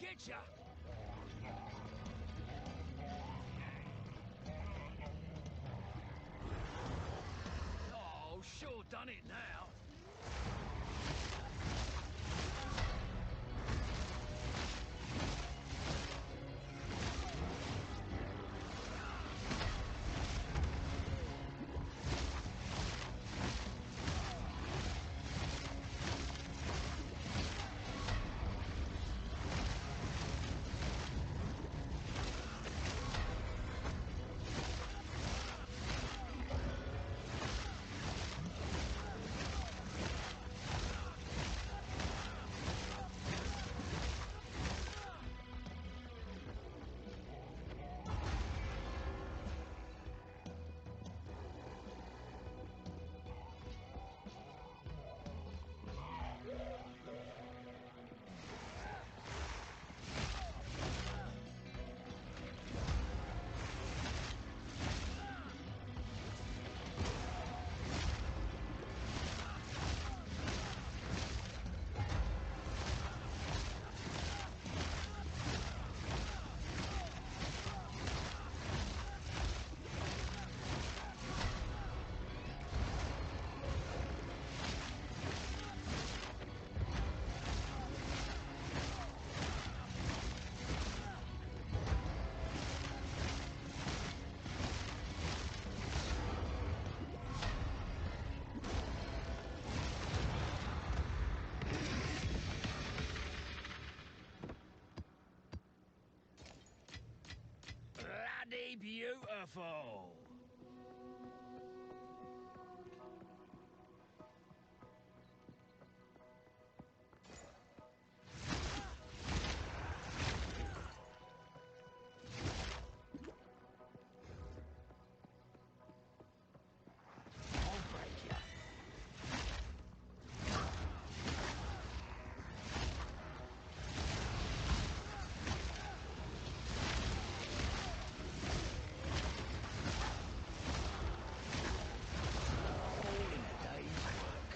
get ya! Oh, sure done it now. Bloody beautiful! I'll break ya. All in a day's work.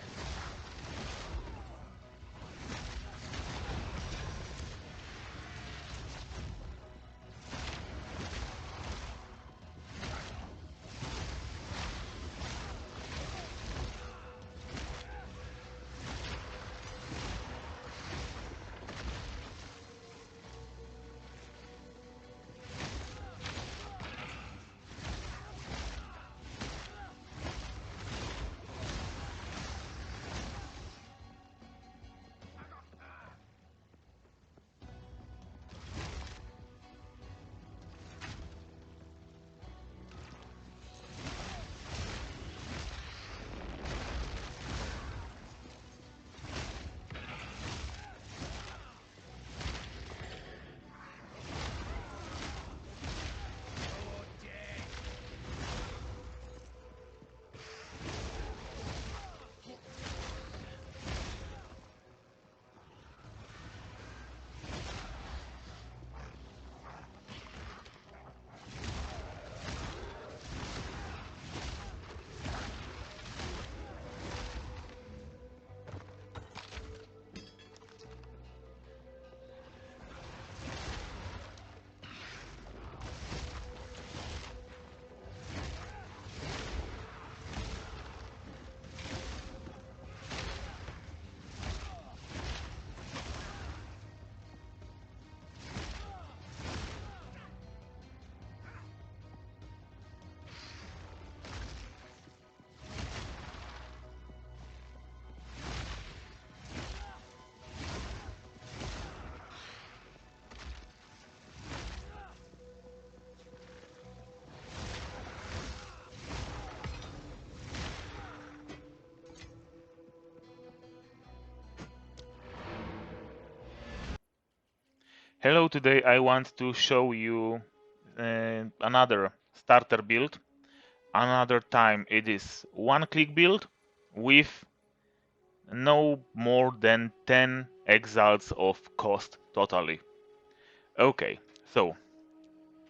Hello, today I want to show you another starter build. Another time it is one click build with no more than 10 exalts of cost totally. Okay, so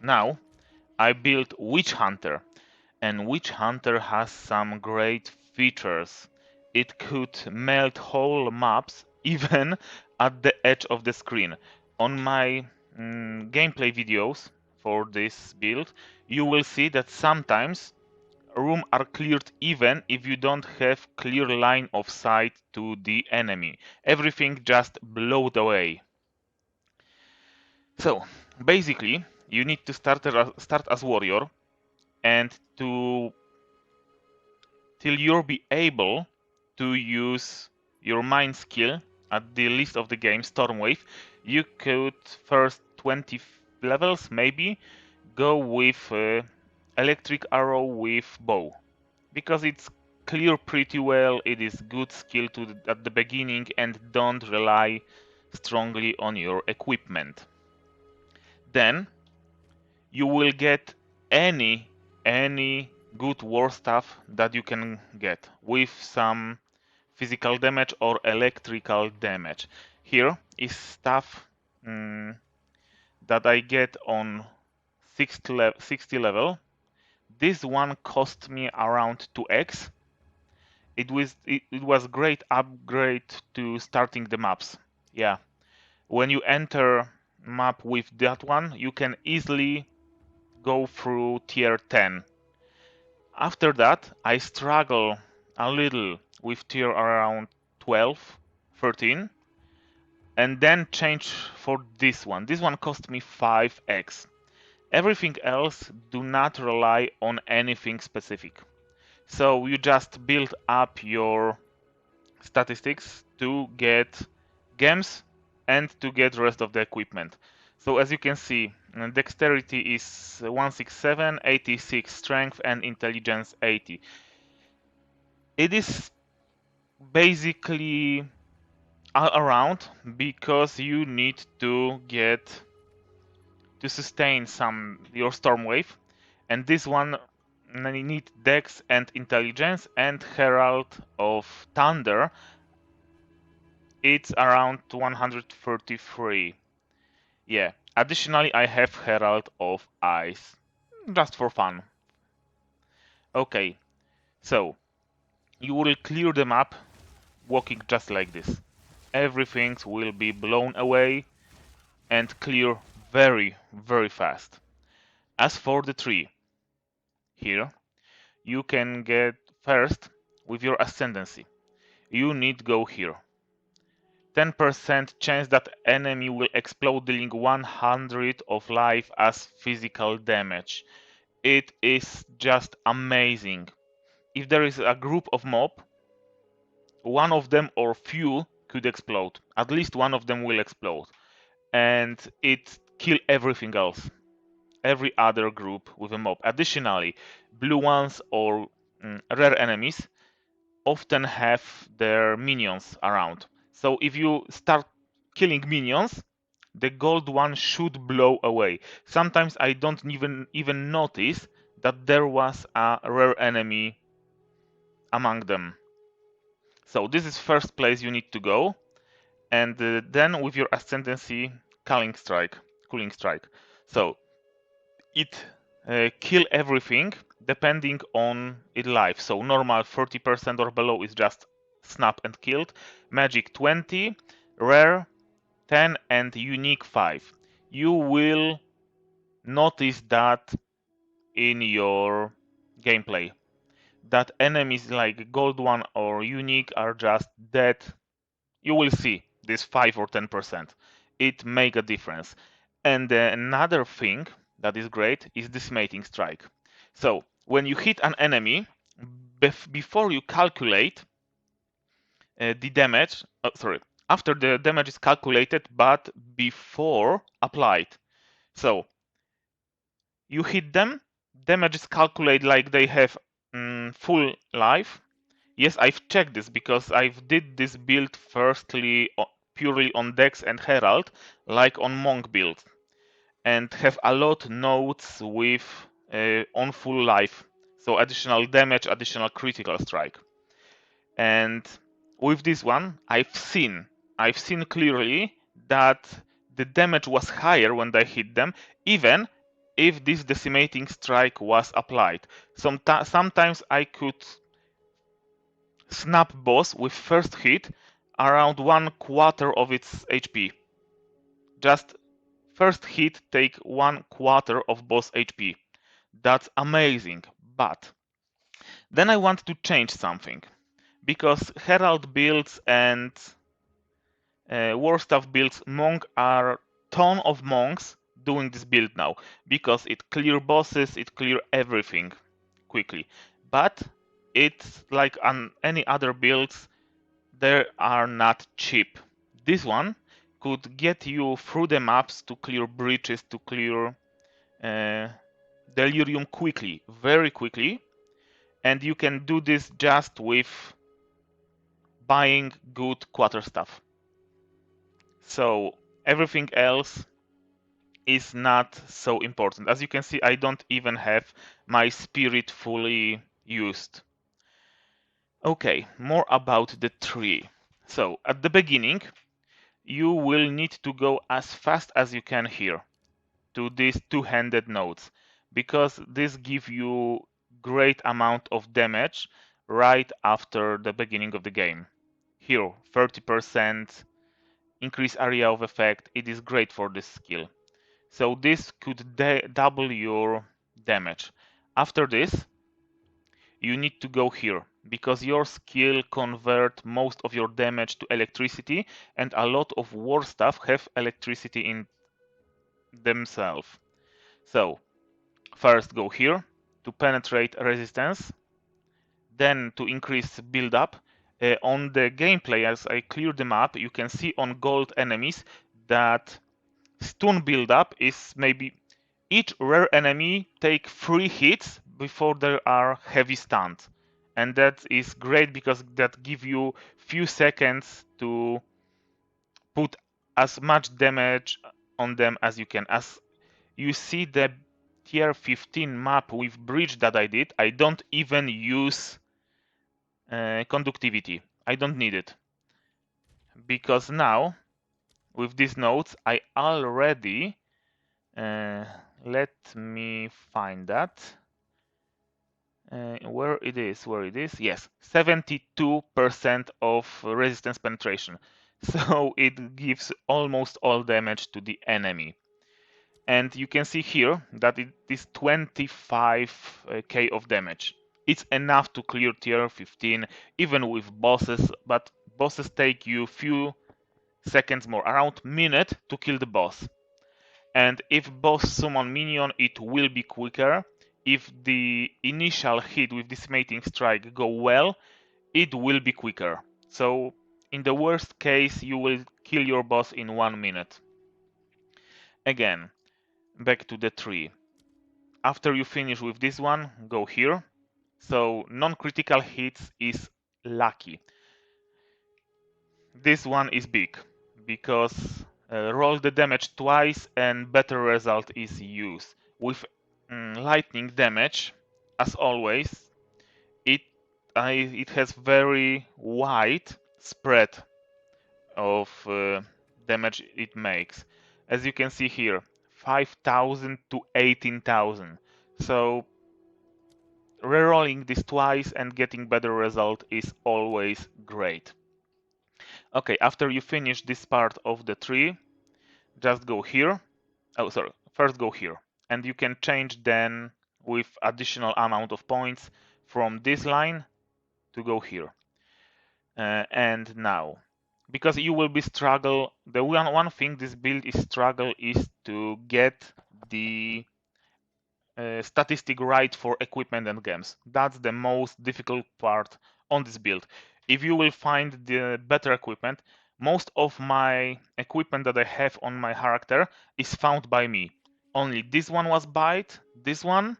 now I built Witchhunter, and Witchhunter has some great features. It could melt whole maps even at the edge of the screen. On my gameplay videos for this build, you will see that sometimes rooms are cleared even if you don't have clear line of sight to the enemy. Everything just blowed away. So basically, you need to start as warrior, and till you'll be able to use your mind skill at the list of the game Storm Wave, you could first 20 levels maybe go with electric arrow with bow, because it's clear pretty well. It is good skill at the beginning and don't rely strongly on your equipment. Then you will get any good war stuff that you can get with some physical damage or electrical damage. Here is stuff that I get on 60 level. This one cost me around 2x. It was great upgrade to starting the maps. Yeah, when you enter map with that one, you can easily go through tier 10. After that, I struggle a little with tier around 12, 13, and then change for this one. This one cost me 5x. Everything else do not rely on anything specific. So you just build up your statistics to get gems and to get rest of the equipment. So as you can see, dexterity is 167, 86 strength, and intelligence 80. It is basically around because you need to get to sustain your storm wave, and this one you need dex and intelligence, and herald of thunder, it's around 133. Yeah, additionally I have herald of ice just for fun. Okay, so you will clear the map walking just like this. Everything will be blown away and clear very, very fast. As for the tree, here you can get first with your Ascendancy. You need go here. 10% chance that enemy will explode, dealing 100 of life as physical damage. It is just amazing. If there is a group of mob, one of them or few could explode. At least one of them will explode. And it kill everything else. Every other group with a mob. Additionally, blue ones or rare enemies often have their minions around. So if you start killing minions, the gold one should blow away. Sometimes I don't even notice that there was a rare enemy among them. So this is first place you need to go, and then with your Ascendancy, cooling strike. So it kill everything depending on its life. So normal 30% or below is just snap and killed. Magic 20, rare 10, and unique 5. You will notice that in your gameplay, that enemies like gold one or unique are just dead. You will see this 5 or 10%. It make a difference. And another thing that is great is this mating strike. So when you hit an enemy, before you calculate the damage, after the damage is calculated, but before applied. So you hit them, damage is calculated like they have full life. Yes, I've checked this because I've did this build firstly purely on Dex and Herald, like on Monk build, and have a lot nodes with on full life, so additional damage, additional critical strike. And with this one, I've seen clearly that the damage was higher when they hit them, even if this decimating strike was applied. Sometimes I could snap boss with first hit around 1/4 of its HP. just first hit take 1/4 of boss HP. That's amazing, but then I want to change something because Herald builds and War Staff builds Monk are ton of monks doing this build now because it clear bosses, it clear everything quickly. But it's like on any other builds, they are not cheap. This one could get you through the maps to clear breaches, to clear uh, Delirium quickly, very quickly, and you can do this just with buying good quarterstaff. So everything else is not so important. As you can see, I don't even have my spirit fully used. Okay, more about the tree. So at the beginning, you will need to go as fast as you can here to these two-handed nodes because this gives you great amount of damage right after the beginning of the game. Here, 30% increase area of effect. It is great for this skill. So this could double your damage. After this, you need to go here because your skill convert most of your damage to electricity, and a lot of war stuff have electricity in themselves. So first go here to penetrate resistance, then to increase build up. On the gameplay, as I clear the map, you can see on gold enemies that stun build up is maybe each rare enemy take 3 hits before they are heavy stunned, and that is great because that give you few seconds to put as much damage on them as you can. As you see the tier 15 map with Breach that I did, I don't even use conductivity. I don't need it because now with these nodes I already let me find that. Where it is? Yes, 72% of resistance penetration. So it gives almost all damage to the enemy. And you can see here that it is 25k of damage. It's enough to clear tier 15 even with bosses, but bosses take you few seconds more, around minute to kill the boss. And if boss summon minion, it will be quicker. If the initial hit with Decimating Strike go well, it will be quicker. So in the worst case, you will kill your boss in 1 minute. Again, back to the tree. After you finish with this one, go here. So non-critical hits is lucky. This one is big because roll the damage twice and better result is used. With lightning damage, as always, it has very wide spread of damage it makes. As you can see here, 5,000 to 18,000. So rerolling this twice and getting better result is always great. Okay, after you finish this part of the tree, just go here. Oh, sorry, first go here. And you can change then with additional amount of points from this line to go here. And now, because you will be struggle, the one thing this build is struggle is to get the statistic right for equipment and gems. That's the most difficult part on this build. If you will find the better equipment, most of my equipment that I have on my character is found by me. Only this one was bought, this one,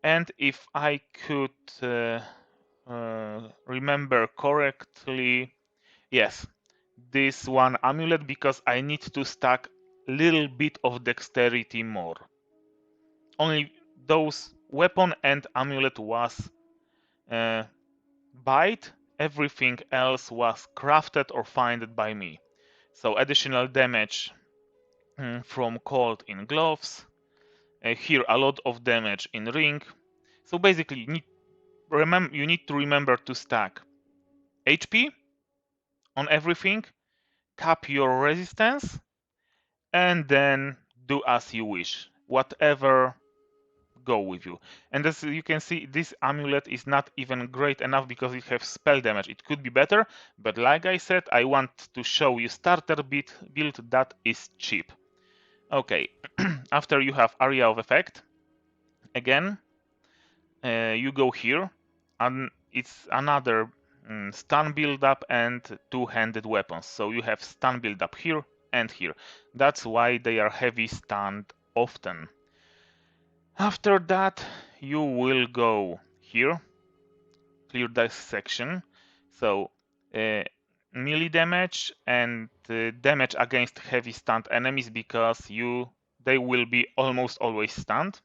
and if I could remember correctly, yes, this one amulet because I need to stack little bit of dexterity more. Only those weapon and amulet was bought. Everything else was crafted or founded by me. So additional damage from cold in gloves. Here a lot of damage in ring. So basically you need to remember to stack HP on everything, cap your resistance, and then do as you wish, whatever go with you. And as you can see, this amulet is not even great enough because it has spell damage. It could be better, but like I said, I want to show you starter build that is cheap. Okay, after you have area of effect, again, you go here, and it's another stun build up and two-handed weapons. So you have stun build up here and here. That's why they are heavy stunned often. After that, you will go here, clear this section. So melee damage and damage against heavy stunned enemies because they will be almost always stunned.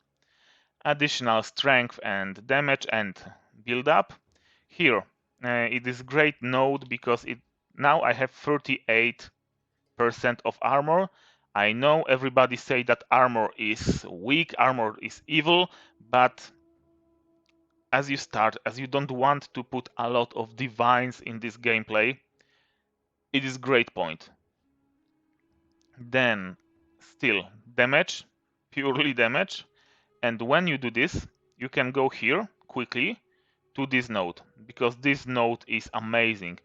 Additional strength and damage and build up. Here, it is great node because now I have 38% of armor. I know everybody say that armor is weak, armor is evil, but as you start, as you don't want to put a lot of divines in this gameplay, it is great point. Then still damage, purely damage, and when you do this, you can go here quickly to this node because this node is amazing.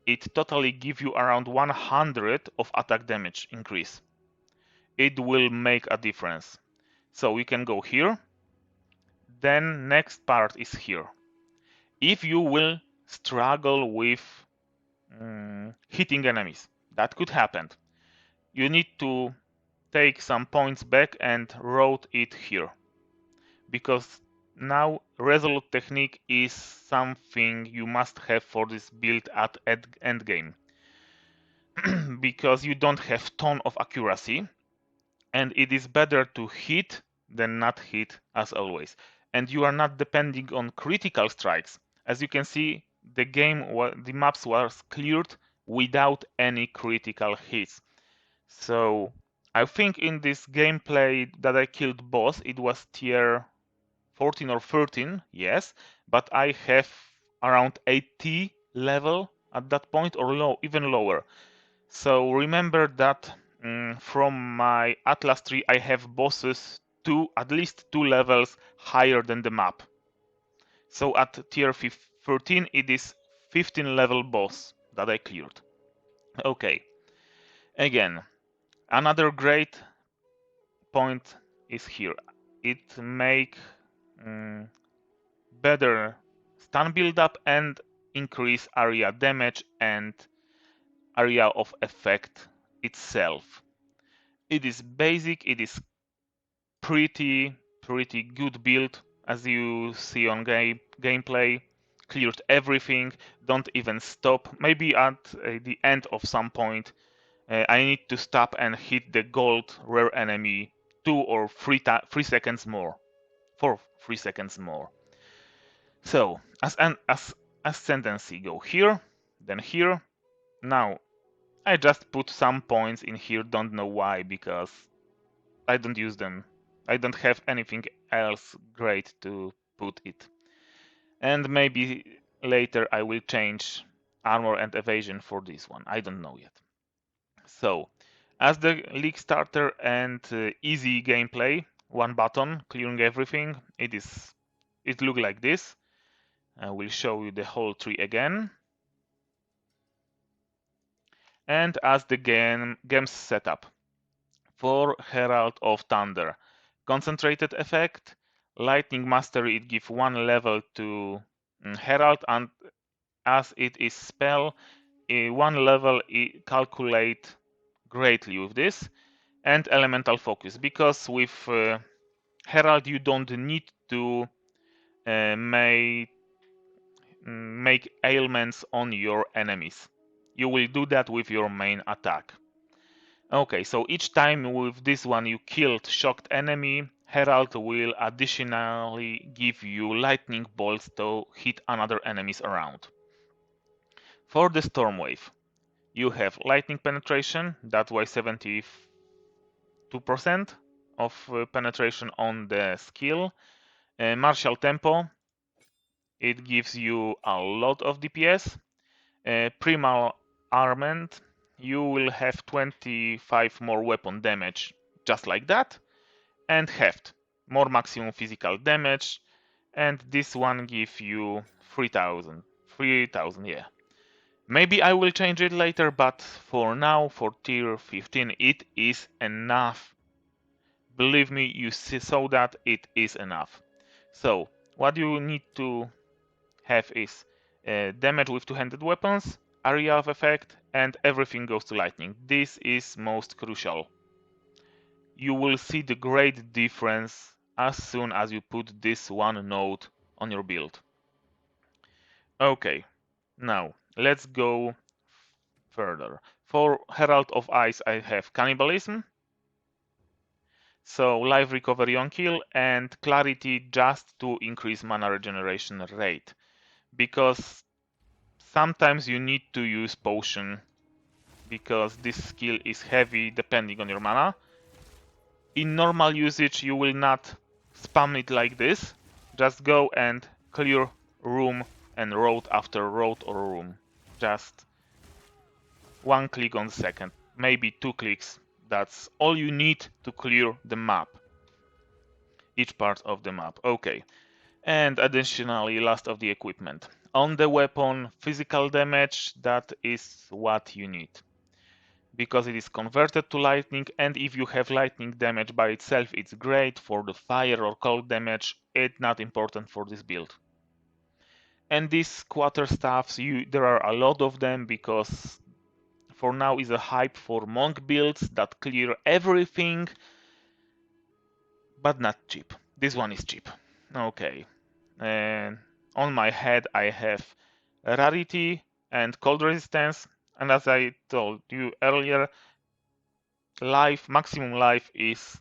It totally gives you around 100 of attack damage increase. It will make a difference. So we can go here. Then next part is here. If you will struggle with hitting enemies, that could happen. You need to take some points back and route it here. Because now Resolute Technique is something you must have for this build at endgame. Because you don't have ton of accuracy, and it is better to hit than not hit as always. And you are not depending on critical strikes. As you can see, the maps was cleared without any critical hits. So I think in this gameplay that I killed boss, it was tier 14 or 13, yes, but I have around 80 level at that point or even lower. So remember that from my Atlas tree I have bosses at least 2 levels higher than the map. So at tier 13 it is 15 level boss that I cleared. Okay, again, another great point is here. It make better stun build up and increase area damage and area of effect itself. It is basic, it is pretty good build as you see on gameplay. Cleared everything, don't even stop. Maybe at the end of some point I need to stop and hit the gold rare enemy 2 or 3 seconds more. For 3 seconds more. So as Ascendancy go here, then here. Now I just put some points in here, don't know why, because I don't use them. I don't have anything else great to put it. And maybe later I will change armor and evasion for this one. I don't know yet. So, as the league starter and easy gameplay, one button, clearing everything, it look like this. I will show you the whole tree again. And as the game's setup. For Herald of Thunder, concentrated effect, Lightning Mastery, it gives 1 level to Herald, and as it is spell, 1 level calculate greatly with this. And Elemental Focus, because with Herald you don't need to make ailments on your enemies. You will do that with your main attack. Okay, so each time with this one you killed shocked enemy, Herald will additionally give you lightning bolts to hit another enemies around. For the Storm Wave, you have lightning penetration, that's why 72% of penetration on the skill. Martial Tempo, it gives you a lot of DPS. Primal Armament, you will have 25 more weapon damage, just like that, and heft, more maximum physical damage, and this one gives you 3000. 3000, yeah. Maybe I will change it later, but for now, for tier 15, it is enough. Believe me, you saw that it is enough. So, what you need to have is damage with two-handed weapons, area of effect, and everything goes to lightning. This is most crucial. You will see the great difference as soon as you put this one node on your build. Okay, now let's go further. For Herald of Ice I have Cannibalism, so life recovery on kill, and Clarity just to increase mana regeneration rate, because sometimes you need to use potion because this skill is heavy depending on your mana. In normal usage you will not spam it like this, just go and clear room and road after road or room. Just one click on the second, maybe 2 clicks. That's all you need to clear the map, each part of the map. Okay, and additionally, last of the equipment. On the weapon, physical damage, that is what you need, because it is converted to lightning, and if you have lightning damage by itself, it's great. For the fire or cold damage, it's not important for this build. And these quarterstaffs, there are a lot of them, because for now is a hype for monk builds that clear everything, but not cheap. This one is cheap. Okay. And on my head I have rarity and cold resistance, and as I told you earlier, maximum life is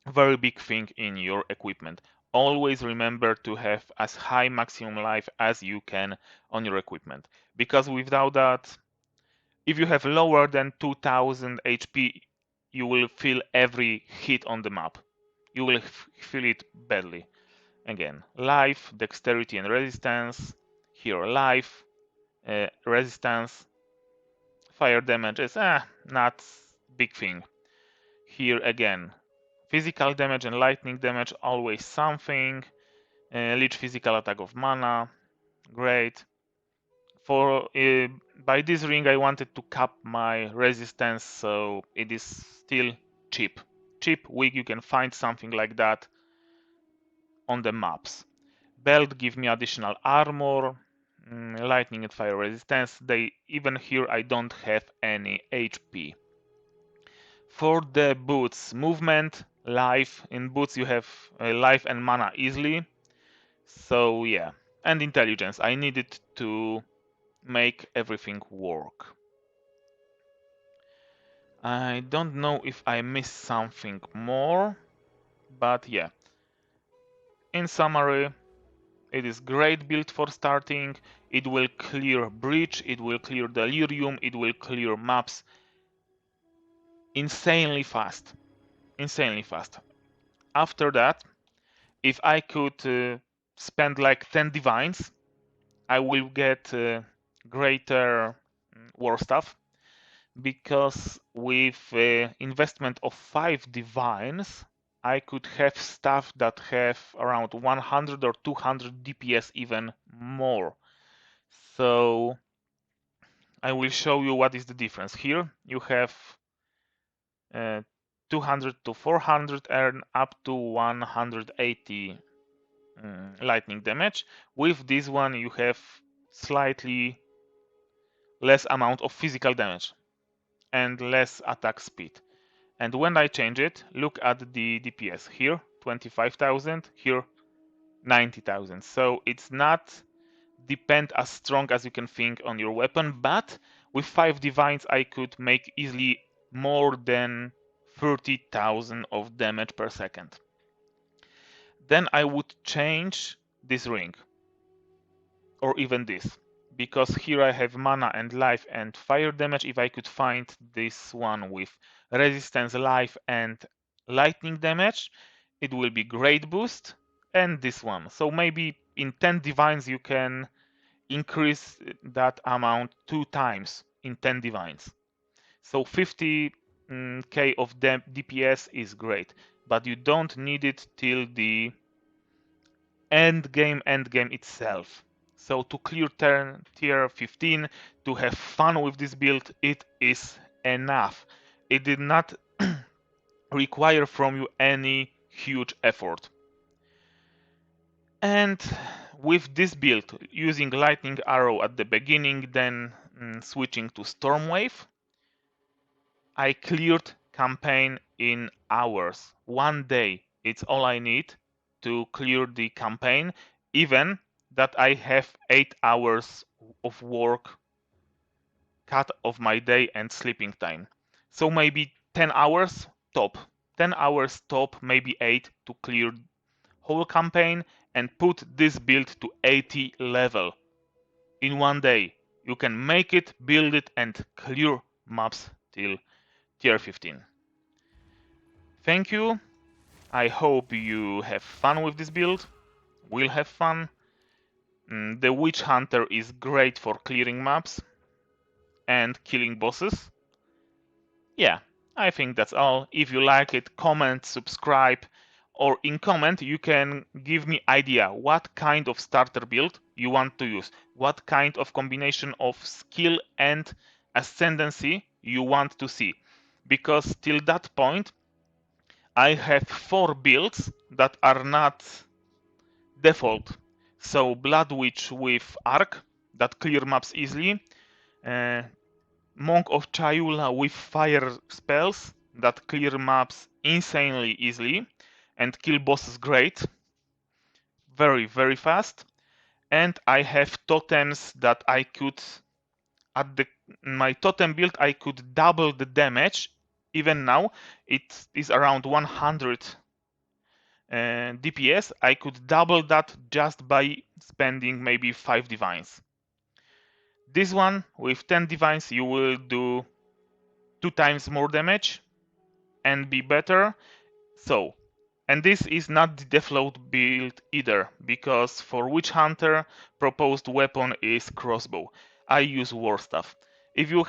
a very big thing in your equipment. Always remember to have as high maximum life as you can on your equipment, because without that, if you have lower than 2000 HP, you will feel every hit on the map. You will feel it badly. Again, life, dexterity and resistance. Here life, resistance, fire damage is not big thing. Here again, physical damage and lightning damage, always something. Leech physical attack of mana, great. For by this ring I wanted to cap my resistance, so it is still cheap. Cheap, weak, you can find something like that on the maps. Belt give me additional armor, lightning and fire resistance. Even here I don't have any HP. For the boots, movement, life. In boots you have life and mana easily. So yeah, and intelligence. I needed to make everything work. I don't know if I missed something more, but yeah. In summary, it is great build for starting. It will clear Breach, it will clear Delirium, it will clear maps insanely fast. Insanely fast. After that, if I could spend like 10 divines, I will get greater war stuff, because with investment of 5 divines, I could have stuff that have around 100 or 200 DPS, even more. So I will show you what is the difference. Here you have 200 to 400 earn up to 180 lightning damage. With this one you have slightly less amount of physical damage and less attack speed. And when I change it, look at the DPS. Here 25,000, here 90,000. So it's not depend as strong as you can think on your weapon, but with 5 divines I could make easily more than 30,000 of damage per second. Then I would change this ring, or even this, because here I have mana and life and fire damage. If I could find this one with resistance, life and lightning damage, it will be great boost. And this one, so maybe in 10 divines you can increase that amount 2 times in 10 divines. So 50k of DPS is great, but you don't need it till the endgame itself. So to clear tier 15, to have fun with this build, it is enough. It did not require from you any huge effort. And with this build, using lightning arrow at the beginning, then switching to storm wave, I cleared campaign in hours. 1 day, it's all I need to clear the campaign, even that I have 8 hours of work cut of my day and sleeping time. So maybe 10 hours top. 10 hours top, maybe 8 to clear whole campaign and put this build to 80 level. In 1 day, you can make it, build it and clear maps till tier 15. Thank you. I hope you have fun with this build. Will have fun. The Witch Hunter is great for clearing maps and killing bosses. Yeah, I think that's all. If you like it, comment, subscribe, or in comment you can give me idea what kind of starter build you want to use, what kind of combination of skill and ascendancy you want to see. Because till that point, I have 4 builds that are not default. So Blood Witch with Arc that clear maps easily, Monk of Chayula with fire spells that clear maps insanely easily and kill bosses great, very fast. And I have totems that I could, at my totem build, I could double the damage. Even now, it is around 100 DPS. I could double that just by spending maybe 5 divines. This one, with 10 divines, you will do 2 times more damage and be better. So, and this is not the default build either, because for Witch Hunter, proposed weapon is crossbow. I use war staff. If you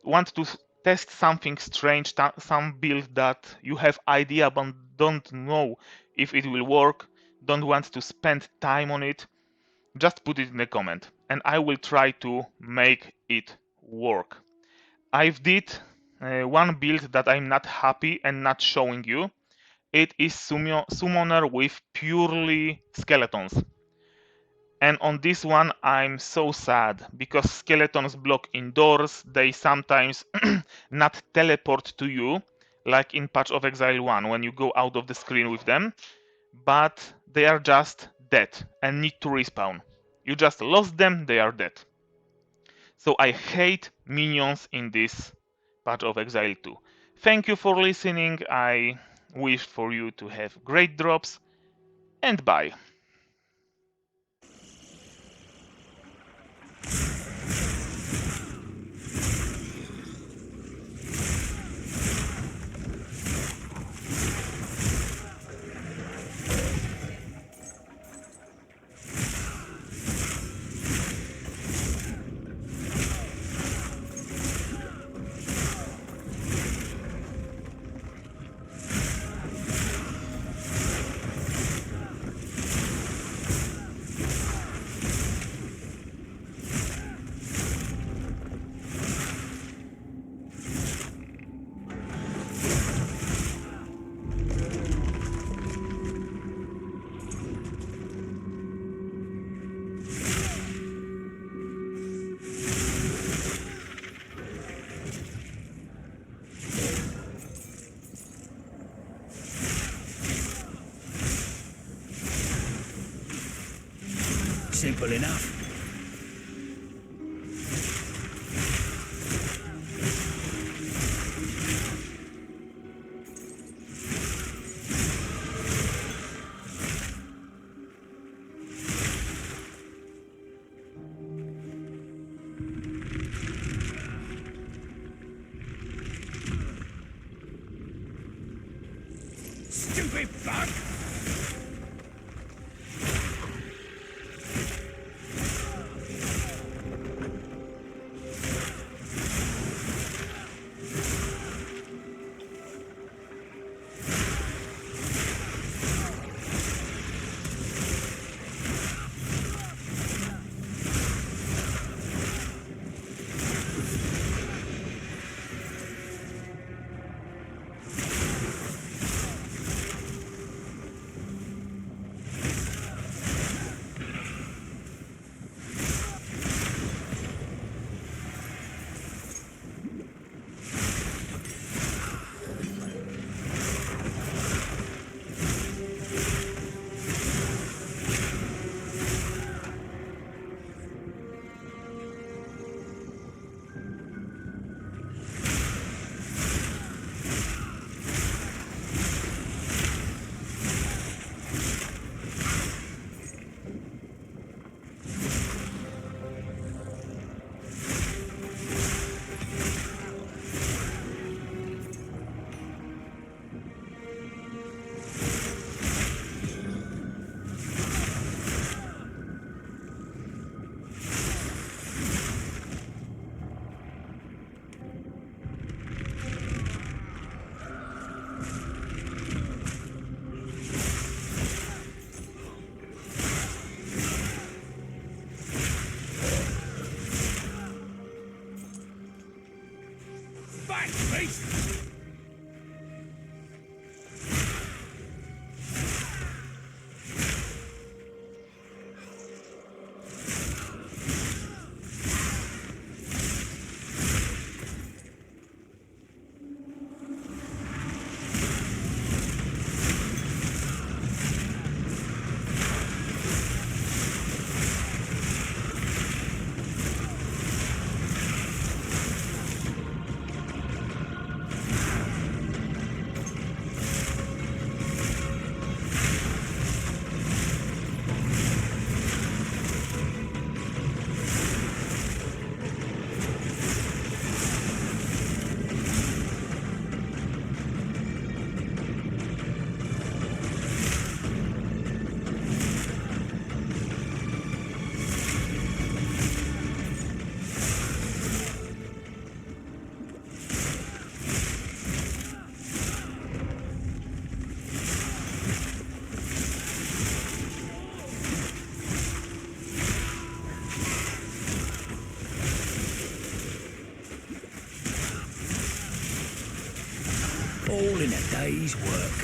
want to test something strange, some build that you have idea but don't know if it will work, don't want to spend time on it, just put it in the comment and I will try to make it work. I've did one build that I'm not happy and not showing you. It is summoner with purely skeletons. And on this one I'm so sad because skeletons block indoors. They sometimes not teleport to you like in Path of Exile 1 when you go out of the screen with them, but they are just dead and need to respawn. You just lost them, they are dead. So I hate minions in this Path of Exile 2. Thank you for listening. I wish for you to have great drops and bye. Simple enough. Stupid bug! Haste! All in a day's work.